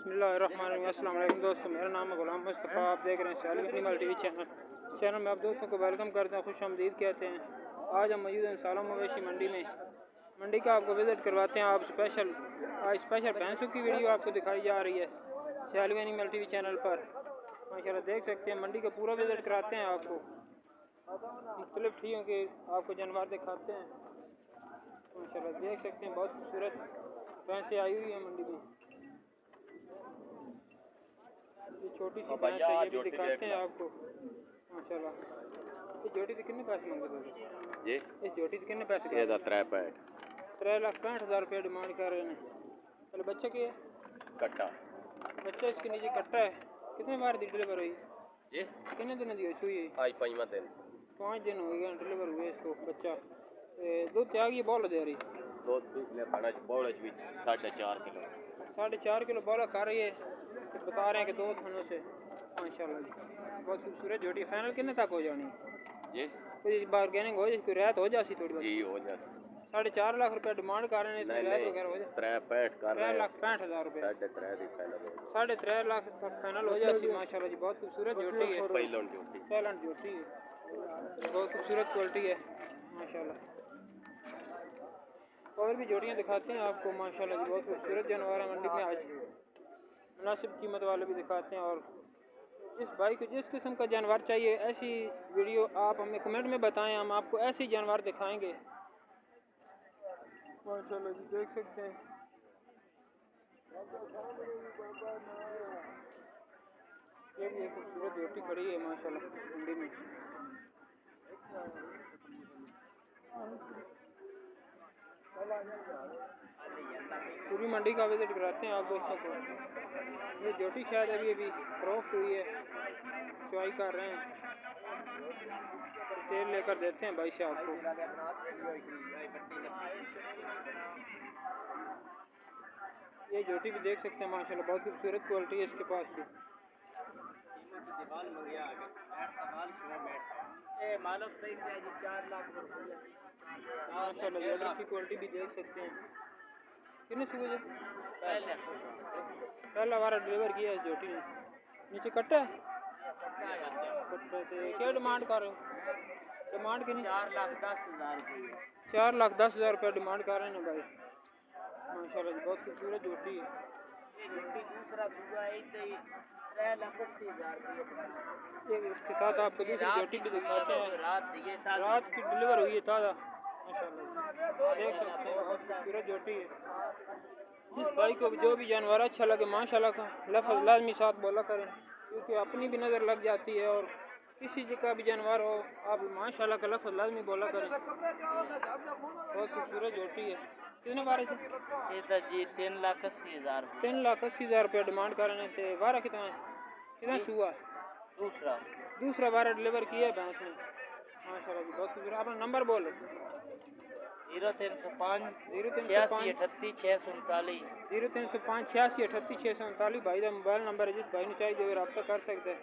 बिस्मिल्लाहिर्रहमानिर्रहीम। अस्सलाम वालेकुम दोस्तों, मेरा नाम है गुलाम मुस्तफ़ा। आप देख रहे हैं सयाली एनिमल टीवी चैनल में आप दोस्तों को वेलकम करते हैं, खुश आमदीद कहते हैं। आज हम मौजूद हैं सालों मवेशी मंडी में। मंडी का आपको विज़िट करवाते हैं। आज स्पेशल भैंसों की वीडियो आपको दिखाई जा रही है सयाली एनिमल टीवी चैनल पर। माशाल्लाह देख सकते हैं, मंडी का पूरा विज़िट कराते हैं आपको, मुख्तलिफ ठीयों के आपको जानवर दिखाते हैं। माशाल्लाह देख सकते हैं, बहुत खूबसूरत भैंसें आई हुई हैं मंडी में। ये छोटी सी भैंस है, ये भी दिखाते हैं आपको माशाल्लाह। ये जोटी से कितने पैसे मांगे जी? इस जोटी से कितने पैसे? 3,65,000 रुपये डिमांड कर रहे हैं। पहले बच्चे के कट्टा बच्चा इसके नीचे कट्टा है। कितने बार दी डिलीवर हुई जी? कितने दिन दी हुई है? आज 5 दिन हो गए डिलीवर हुए इसको बच्चा। दूध त्याग ये बॉल दे रही दूध बौल 4.5 किलो 4.5 किलो बॉल कर रही है। तो बता रहे हैं कि 2 थानों से माशाल्लाह जी बहुत खूबसूरत जोड़ी। फाइनल कितने तक हो जानी जी? कोई बार्गेनिंग हो जाए, कोई रियायत हो जाती थोड़ी जी हो जाती। 4.5 लाख रुपए डिमांड कर रहे हैं, इसमें रियायत वगैरह हो जाए? 3,65,000 रुपए 3.5 लाख तक फाइनल हो जाती माशाल्लाह जी। बहुत खूबसूरत जोड़ी है, साइलेंट जोड़ी है, बहुत खूबसूरत क्वालिटी है माशाल्लाह। और भी जोड़ियाँ दिखाते हैं आपको माशाल्लाह जी। बहुत खूबसूरत जानवर है मंडी में आज, मुनासिब कीमत वाले भी दिखाते हैं। और जिस भाई को जिस किस्म का जानवर चाहिए, ऐसी वीडियो आप हमें कमेंट में बताएं, हम आपको ऐसे जानवर दिखाएंगे माशाल्लाह जी। देख सकते हैं ये भी एक खूबसूरत जोटी खड़ी है माशाल्लाह मंडी में। पूरी मंडी का विजिट कराते हैं आप दोस्तों को। ये जोटी शायद अभी क्रॉस हुई है, चुवाई कर रहे हैं, तेल लेकर देते हैं भाई से आपको। ये जोटी भी देख सकते हैं माशाल्लाह, बहुत खूबसूरत क्वालिटी है इसके पास भी माशाल्लाह। जोटी की क्वालिटी भी देख सकते हैं। कितने सुबह पहला बार डिलीवर किया इस जोटी ने। नीचे कट्टा है, कट्टे से क्या डिमांड कर रहे हो? डिमांड कितनी? 4,10,000 रुपये डिमांड कर रहे हैं भाई माशाल्लाह जी। बहुत खूबसूरत जोटी है। इसके साथ आपको दूसरी जोटी भी दिखाते हैं, रात की डिलीवर हुई है ताज़ा माशाल्लाह। देख सकते हैं बहुत खूबसूरत जोटी है। जिस भाई को जो भी जानवर अच्छा लगे माशाल्लाह का लफ्ज़ लाजमी साथ बोला करें, क्योंकि अपनी भी नज़र लग जाती है। और किसी जगह भी जानवर हो आप माशाल्लाह का लफ्ज़ लाजमी बोला करें। बहुत खूबसूरत जोटी है। कितने बारे से? जी 3,80,000 रुपये डिमांड कर रहे थे। बारह कितना हुआ? दूसरा बारह डिलीवर किया है भैंस ने माशाल्लाह जी। बहुत खूबसूरत। अपना नंबर बोलो। 0305 86 86 639 भाई का मोबाइल नंबर है, जिस भाई ने चाहिए रब्ता कर सकते हैं।